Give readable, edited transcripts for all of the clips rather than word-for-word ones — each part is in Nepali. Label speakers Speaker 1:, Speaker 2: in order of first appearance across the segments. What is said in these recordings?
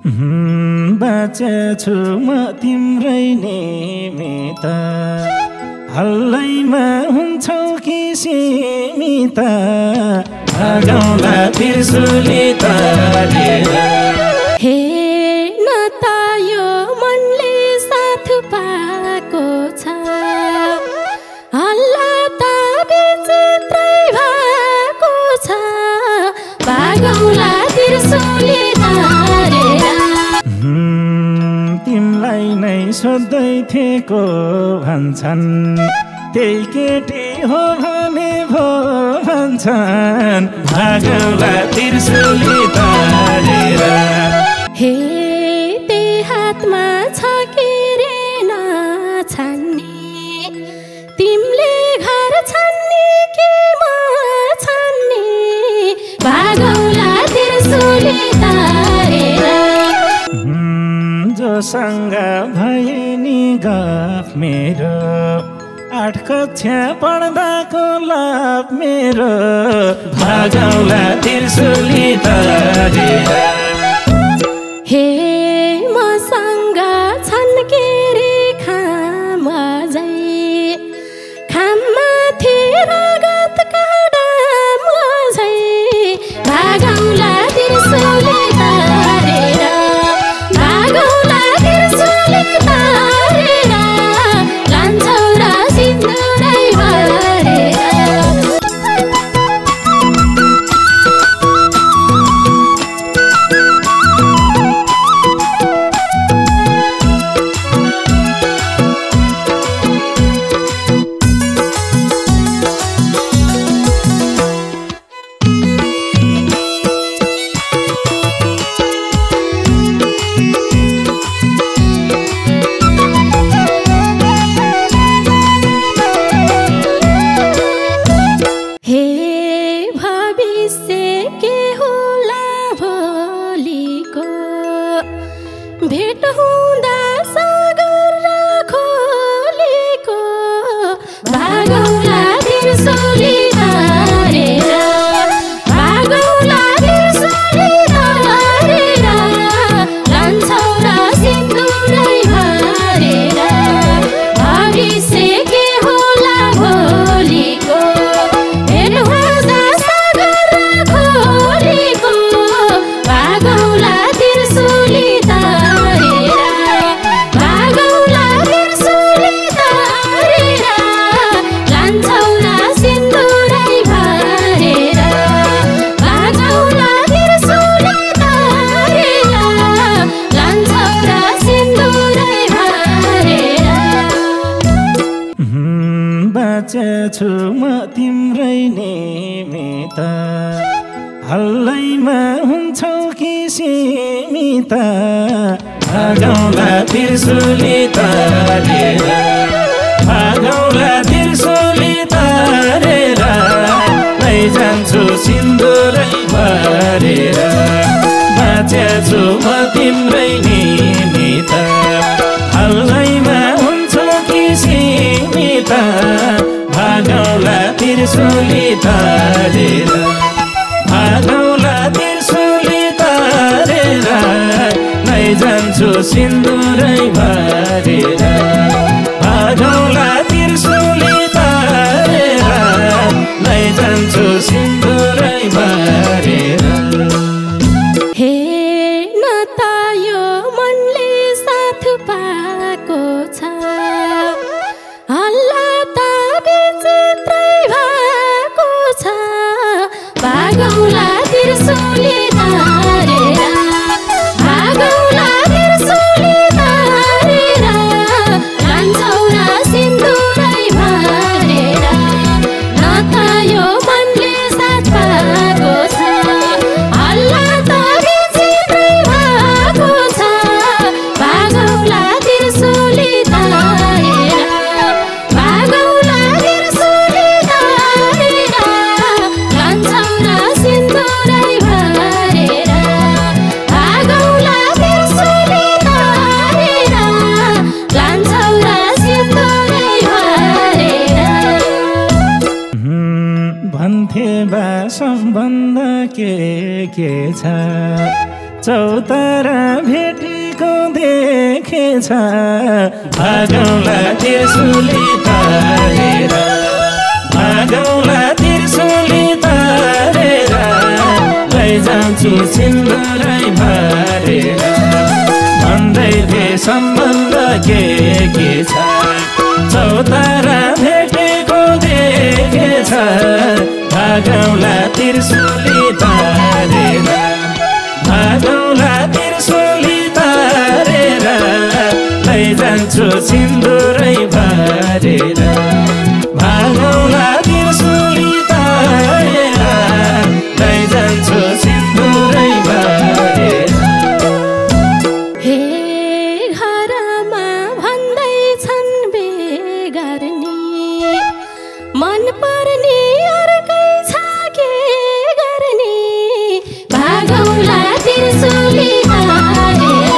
Speaker 1: बाँचेछु म तिम्रै निमित्त हल्लैमा हुन्छौ कि सीमित भागौँला त्रिशुली तारेर
Speaker 2: हेर्न त यो मनले साथ पाएको छ हल्ला त विचित्रै भएको छ भागौँला त्रिशुली तारेर
Speaker 1: तिमलाई नै सोध्दै थिएको भन्छन् त्यही केटी हो भने भो भन्छन् भागौँला त्रिशुली तारेर
Speaker 2: हे ते हातमा छ के रे नछान्ने तिमीले घर छान्ने कि म छान्ने भागौँला त्रिशुली तारेर
Speaker 1: जोसँग भए नि गफ मेरो 8 कक्षा पढ्दाको लाभ मेरो भागौँला त्रिशुली तारेर
Speaker 2: हे मसँग छन् के रे खाम अझै खाममाथि रगत काडाम अझै भागौँला त्रिशुली तारेर भागौँला त्रिशुली तारेर लान्छौ र सिन्दुरै भरेर भेट हुँदा सागर र खोलीको भागौँला त्रिशुली तारेर भागौँला त्रिशुली तारेर लान्छौ र सिन्दुरै भरेर भविष्य के होला भोलिको भेट हुँदा सागर र खोलीको भागौँला त्रिशुली
Speaker 1: बाँचेछु म तिम्रै निमित्त हल्लैमा हुन्छौ कि सीमित भागौँला त्रिशुली तारेर भागौँला त्रिशुली तारेर लैजान्छु सिन्दुरै भरेर बाँचेछु म तिम्रै निमित्त हल्लैमा हुन्छौ कि सीमित भागौँला त्रिशुली तारेर भागौँला त्रिशुली तारेर लैजान्छु सिन्दुरै भरेर भागौँला त्रिशुली तारेर लैजान्छु सिन्दुरै भरेर
Speaker 2: हेर्न त यो मनले साथ पाएको छ हल्ला त विचित्रै भएको छ भागौँला त्रिशुली तारेर भागौँला त्रिशुली तारेर लान्छौ र सिन्दुरै भरेर न त यो मनले साथ पाएको छ हल्ला त विचित्रै भएको छ भागौँला त्रिशुली तारेर भागौँला त्रिशुली तारेर लान्छौ र सिन्दुरै भरेर भागौँला त्रिशुली तारेर लान्छौ र सिन्दुरै भरेर
Speaker 1: भन्थे बा सम्बन्ध के छ चौतारा भेटेको देखेछ भागौँला त्रिशुली तारेर भागौँला त्रिशुली तारेर लैजान्छु सिन्दुरै भरेर भन्दै थिए सम्बन्ध के छ चौतारा भेटेको देखेछ भागौँला त्रिशुली तारेर भागौँला त्रिशुली तारेर लैजान्छु सिन्दुरै भरेर भागौँला त्रिशुली तारेर लैजान्छु सिन्दुरै भरेर
Speaker 2: हे घरमा भन्दैछन् बेगर्नी मन पर्ने अर्कै छ के गर्ने भागौँला त्रिशुली तारेर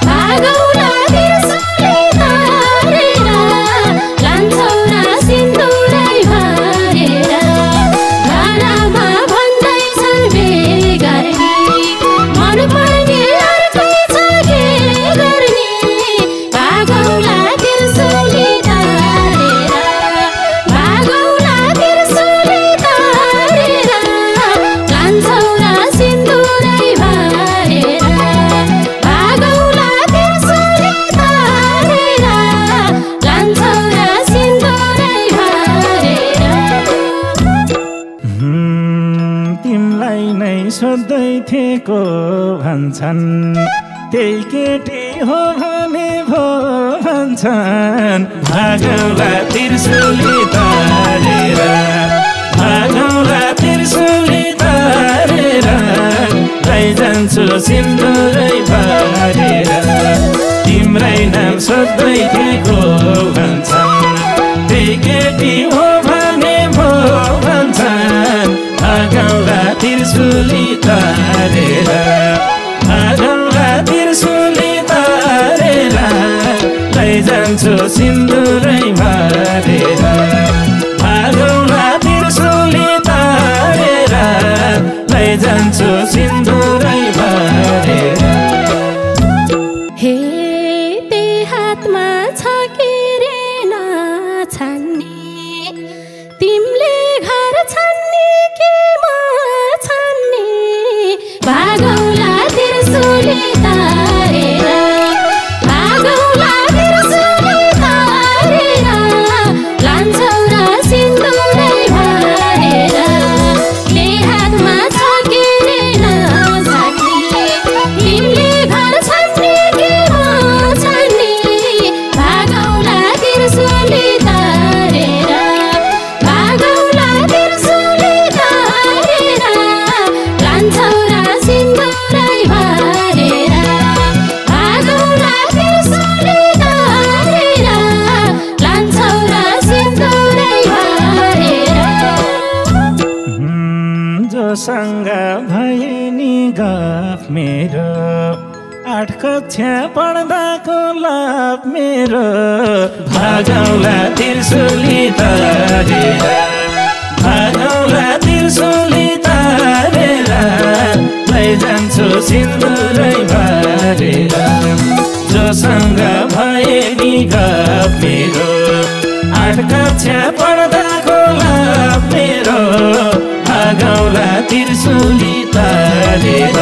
Speaker 2: भागौँला त्रिशुली तारेर लान्छौ र सिन्दुरै भरेर घरमा भन्दैछन् बेगर्नी मन पर्ने अर्कै छ के गर्ने भागौँला त्रिशुली तारेर भागौँला त्रिशुली तारेर लान्छौ र सिन्दुरै भरेर भागौँला त्रिशुली तारेर लान्छौ र सिन्दुरै भरेर
Speaker 1: तिमलाई नै सोध्दै थिएको भन्छन् त्यही केटी हो भने भो भन्छन् भागौँला त्रिशुली तारेर भागौँला त्रिशुली तारेर लैजान्छु सिन्दुरै भरेर तिम्रै नाम सोध्दै थिएको भन्छन् त्यही केटी हो भने भो भन्छन् भागौँला त्रिशुली तारेर भागौँला त्रिशुली तारेर लैजान्छु सिन्दुरै भरेर भागौँला त्रिशुली तारेर लैजान्छु सिन्दुरै भरेर
Speaker 2: हे ते हातमा छ के रे नछान्ने तिमीले घर छान्ने के म छान्ने भागौँला त्रिशुली तारेर भागौँला त्रिशुली तारेर लान्छौ र सिन्दुरै भरेर ले हातमा छ के रे नछान्ने तिमीले घर छान्ने के म छान्ने भागौँला त्रिशुली तारेर भागौँला त्रिशुली तारेर लान्छौ र सिन्दुरै भरेर भागौँला त्रिशुली तारेर लान्छौ र सिन्दुरै भरेर
Speaker 1: जोसँग भए नि गफ मेरो 8 कक्षा पढ्दाको लाभ मेरो भागौँला त्रिशुली तारेर भागौँला त्रिशुली तारेर लैजान्छु सिन्दुरै भरेर जोसँग भए नि गफ मेरो 8 कक्षा पढ्दाको लाभ मेरो भागौँला त्रिशुली तारेर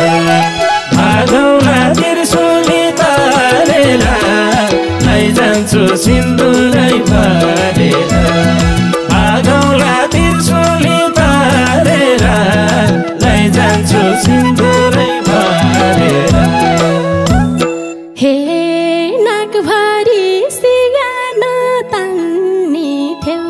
Speaker 1: भागौँला त्रिशुली तारेर लैजान्छु सिन्दुरै भरेर भागौँला त्रिशुली तारेर लैजान्छु सिन्दुरै भरेर
Speaker 2: हे नाकभरि सिगानो तान्ने थ्यौ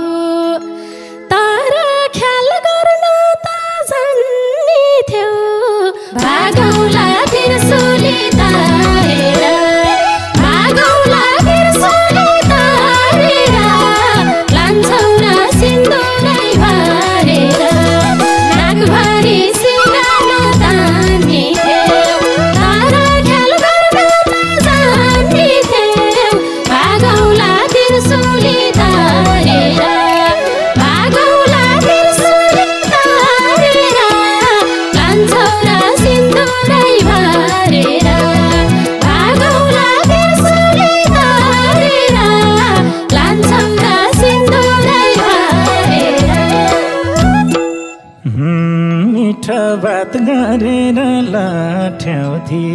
Speaker 1: बात गरेर लठ्याउँथे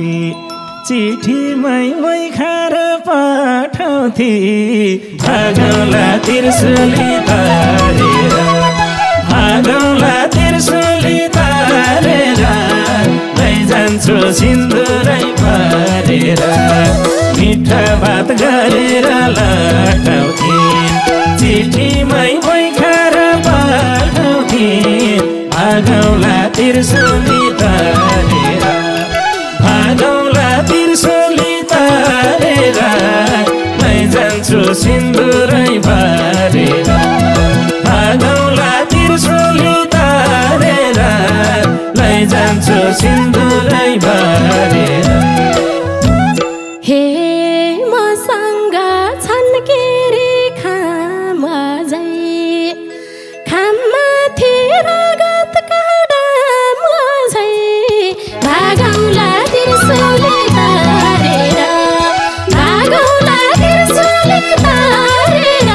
Speaker 1: चिठीमै मै खाएर पठाउँथे भागौला त्रिशुली तारेर भागौला त्रिशुली तारेर लैजान्छु सिन्दुरै भरेर मिठा बात गरेर लटाउँथे चिठीमै मै खाएर पठाउँथे भागौला त्रिशुली तारेर भागौला त्रिशुली तारेर लैजान्छु सिन्दुरै भरेर भागौला त्रिशुली तारेर लैजान्छु सिन्दुरै भरेर
Speaker 2: हे मसँग छन् के रे खाम अझै खाममाथि रगतका डाम अझै भागौला त्रिशुली तारेर भागौला त्रिशुली तारेर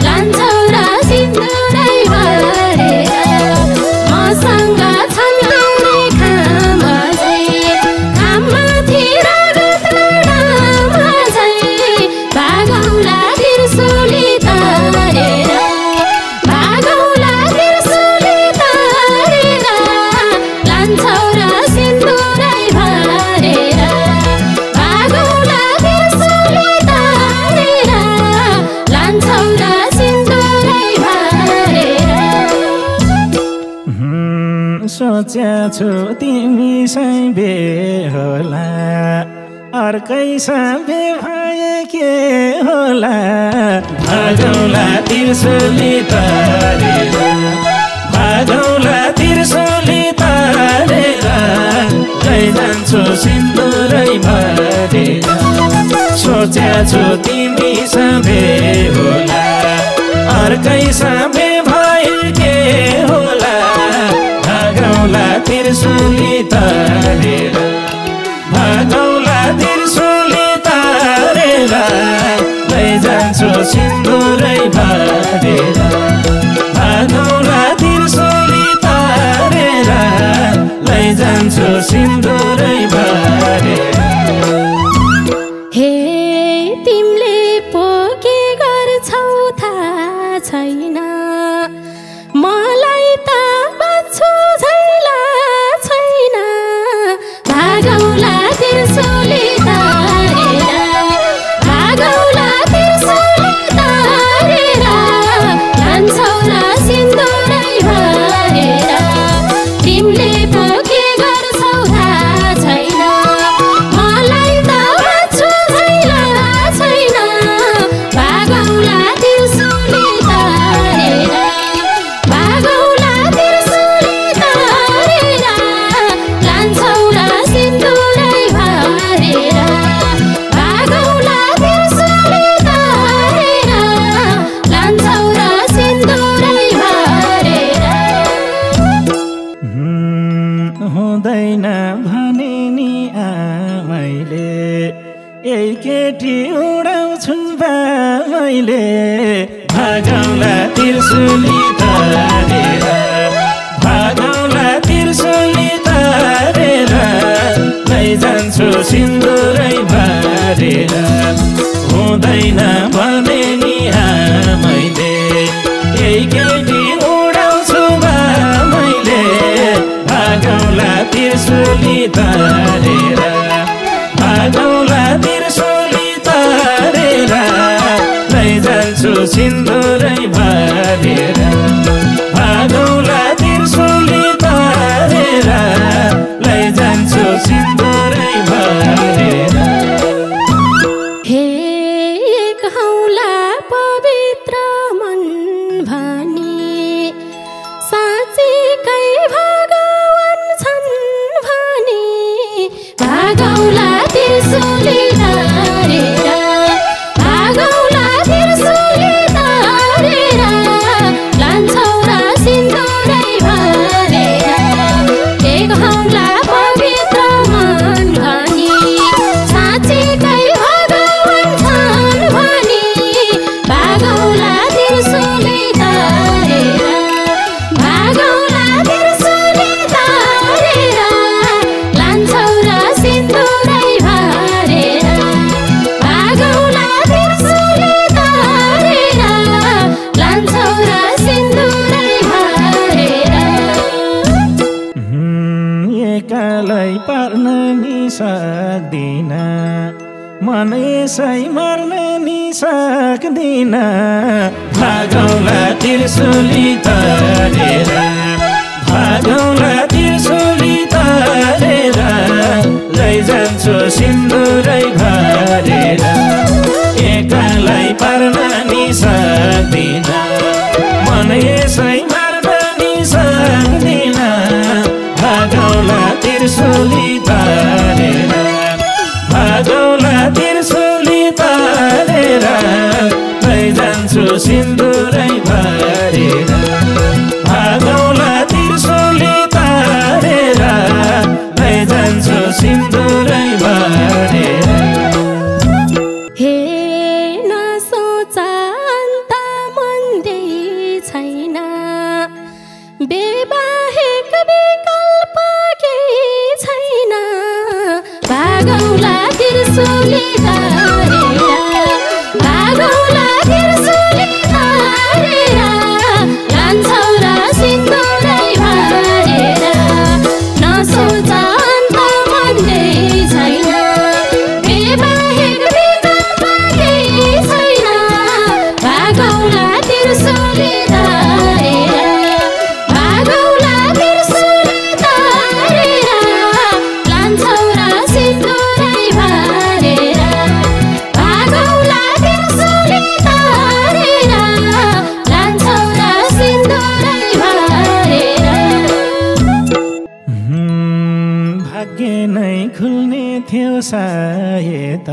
Speaker 2: लान्छौ र सिन्दुरै भरेर मसँग छन् के रे खाम अझै खाममाथि रगतका डाम अझै भागौला त्रिशुली तारेर भागौला त्रिशुली तारेर लान्छौ र सिन्दुरै भरेर भागौला त्रिशुली तारेर लान्छौ र सिन्दुरै भरेर
Speaker 1: सोचेछु तिमीसँग बे होला अर्कैसँग बे भए के होला भागौला त्रिशुली तारेर भागौला त्रिशुली तारेर लैजान्छु सिन्दुरै भरेर सोचेछु तिमीसँग बे होला अर्कैसँग बे भए के होला भागौला त्रिशुली तारेर भागौला त्रिशुली तारेर लैजान्छु सिन्दुरै भरेर भागौला त्रिशुली तारेर लैजान्छु सिन्दुरै भरेर
Speaker 2: हे तिमीले पो के गर्छौ थाहा छैन मलाई त बच्छु झैला छैन भागौला त्रिशुली तारेर भागौला त्रिशुली तारेर लान्छौ र सिन्दुरै भरेर तिमीले पो के गर्छौ थाहा छैन मलाई त बच्छु झैला छैन भागौला त्रिशुली तारेर भागौला त्रिशुली तारेर लान्छौ र सिन्दुरै भरेर भागौला त्रिशुली तारेर लान्छौ र सिन्दुरै भरेर
Speaker 1: हुँदैन भने नि आमैले यही केटी उडाउँछुन् बामैले भागौला त्रिशुली तारेर भागौला त्रिशुली तारेर लैजान्छु सिन्दुरै भरेर हुँदैन भने नि आमैले यही केटी उडाउँछु बामैले भागौला त्रिशुली तारेर भागौला त्रिशुली तारेर लैजान्छु सिन्दुरै भरेर भागौला त्रिशुली तारेर लैजान्छु सिन्दुरै भरेर
Speaker 2: हे एक हौला पवित्र मन भनी साँच्चीकै भगवान छन् भनी भागौला त्रिशुली तारेर भागौला त्रिशुली तारेर
Speaker 1: सक्दिन मन यसै मर्न नि सक्दिन भागौला त्रिशुली तरेर भागौला त्रिशुली तरेर लैजान्छु सिन्दुरै भरेर एकलाई पार्न नि सक्दिन मन यसै मार्न नि सक्दिन भागौला त्रिशुली तरेर भागौला त्रिशुली तरेर लैजान्छु सिन्दुरै भरेर भागौला त्रिशुली तरेर लैजान्छु सिन्दुरै भरेर
Speaker 2: हे नसोचा अन्त मन्दै छैन बेबाहेक विकल्प केही छैन भागौला त्रिशुली तरेर भागौला त्रिशुली तरेर लान्छौ र सिन्दुरै भरेर नसोचा अन्त मन्दै छैन बेबाहेक विकल्प केही छैन भागौला त्रिशुली तरेर भागौला त्रिशुली तरेर लान्छौ र सिन्दुरै भरेर भागौला त्रिशुली तरेर लान्छौ र सिन्दुरै भरेर
Speaker 1: भाग्य नै खुल्ने थियो सायद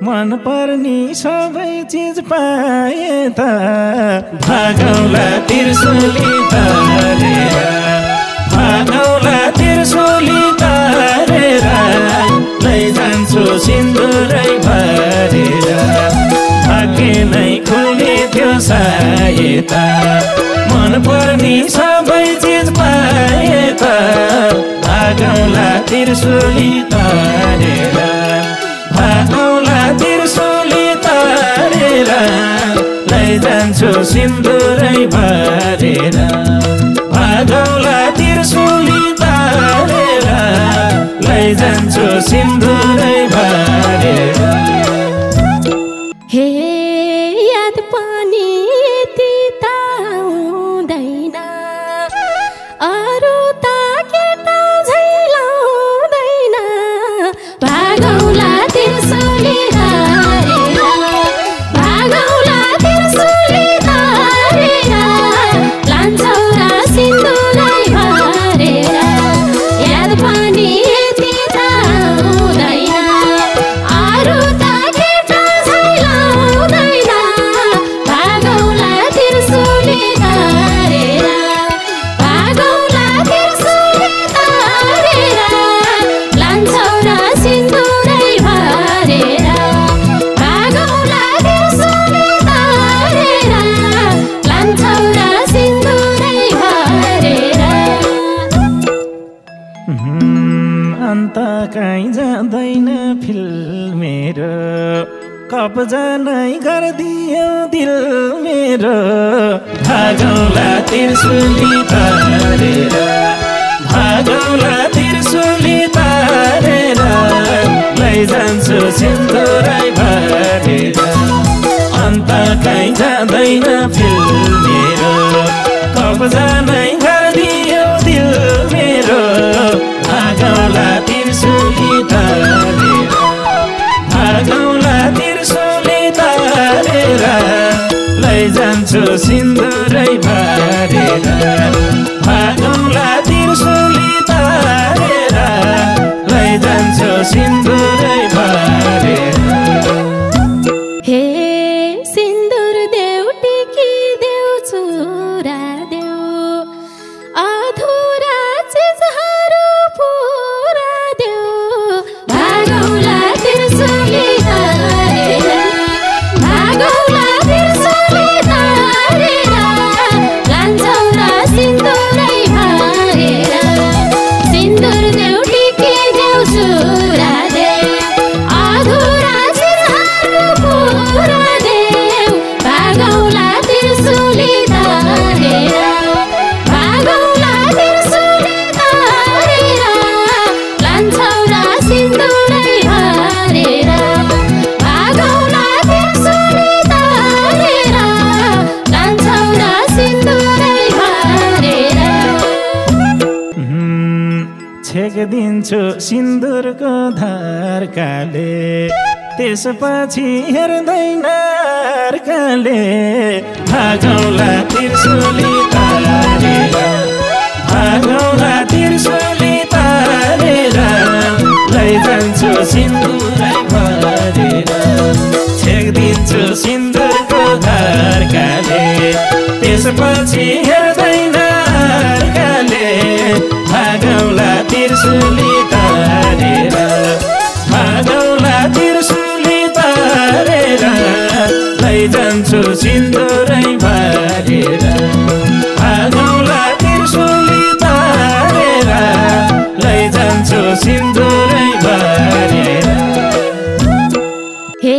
Speaker 1: मन पर्ने सबै चिज पाए त भागौला त्रिशुली तरेर भागौला त्रिशुली तरेर लैजान्छु सिन्दुरै भरेर भाग्य नै खुल्ने थियो सायद मन पर्ने सबै चिज पाए त भागौला त्रिशुली तरेर भागौला त्रिशुली तरेर लैजान्छु सिन्दुरै भरेर भागौला त्रिशुली तरेर लैजान्छु सिन्दुरै भरेर
Speaker 2: हे याद पनि तिता हुँदैन अरू त केटा झैलाउँदैन भागौला त्रिशुली तरेर भागौला त्रिशुली तरेर लान्छौ र सिन्दुरै भरेर याद पनि तिता हुँदैन अरू त केटा झैलाउँदैन भागौला त्रिशुली तरेर भागौला त्रिशुली तरेर लान्छौ र सिन्दुरै भरेर भागौला त्रिशुली तरेर लान्छौ र सिन्दुरै भरेर
Speaker 1: अन्त कहीँ जाँदैन फिल मेरो कब्जा नै गरिदियो दिल मेरो भागौला त्रिशुली तरेर भागौला त्रिशुली तरेर लैजान्छु सिन्दुरै भरेर अन्त कहीँ जाँदैन फिल मेरो कब्जा नै गरिदियो दिल मेरो भागौला त्रिशुली तरेर भागौला त्रिशुली तरेर लैजान्छु सिन्दुरै भरेर भागौला त्रिशुली तरेर लैजान्छु सिन्दुरै भरेर
Speaker 2: हे सिन्दुर देऊ टिकी देऊ चुरा देऊ अधुरा चिजहरू पुरा देऊ भागौला त्रिशुली तरेर भागौला त्रिशुली तरेर
Speaker 1: लैजान्छु सिन्दुरको धर्काले त्यसपछि हेर्दैन अर्काले भागौला त्रिशुली तारेर भागौला त्रिशुली तारेर लैजान्छु सिन्दुरै भरेर छेक्दिन्छु सिन्दुरको धर्काले त्यसपछि हेर्दैन अर्काले भागौला त्रिशुली तारेर भागौला त्रिशुली तारेर लैजान्छु सिन्दुरै भरेर भागौला त्रिशुली तारेर लैजान्छु सिन्दुरै भरेर
Speaker 2: हे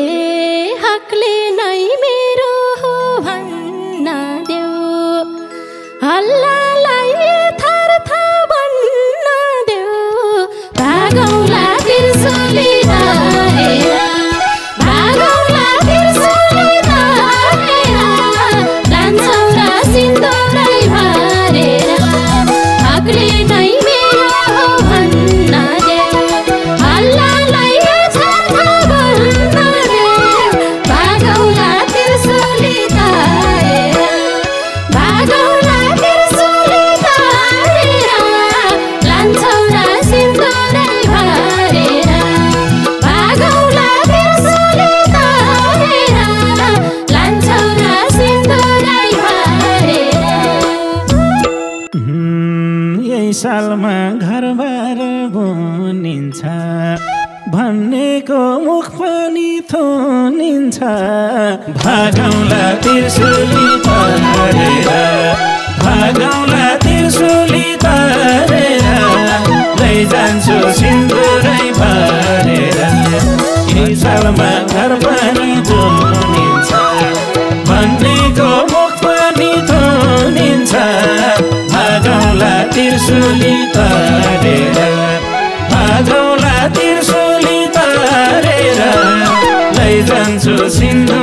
Speaker 2: हकले नै मेरो हो भन्न देऊ हल्लालाई थर्थ बन्न देऊ भागौला त्रिशुली तारेर भागौला त्रिशुली तारेर लान्छौ र सिन्दुरै भरेर हकले नै मेरो हो भन्न देऊ हल्लालाई थर्थ बन्न देऊ भागौला त्रिशुली तारेर भागौला त्रिशुली तारेर लान्छौ र सिन्दुरै भरेर भागौला त्रिशुली तारेर लान्छौ र सिन्दुरै भरेर
Speaker 1: यही सालमा घरबार बुनिन्छ भन्नेको मुख पनि थुनिन्छ भागौला त्रिशुली तारेर भागौला त्रिशुली तारेर लैजान्छु सिन्दुरै भरेर यही सालमा घर पनि थुनिन्छ भन्नेको मुख पनि थुनिन्छ भागौला त्रिशुली तारेर भागौला त्रिशुली तारेर लैजान्छु सिन्दुरै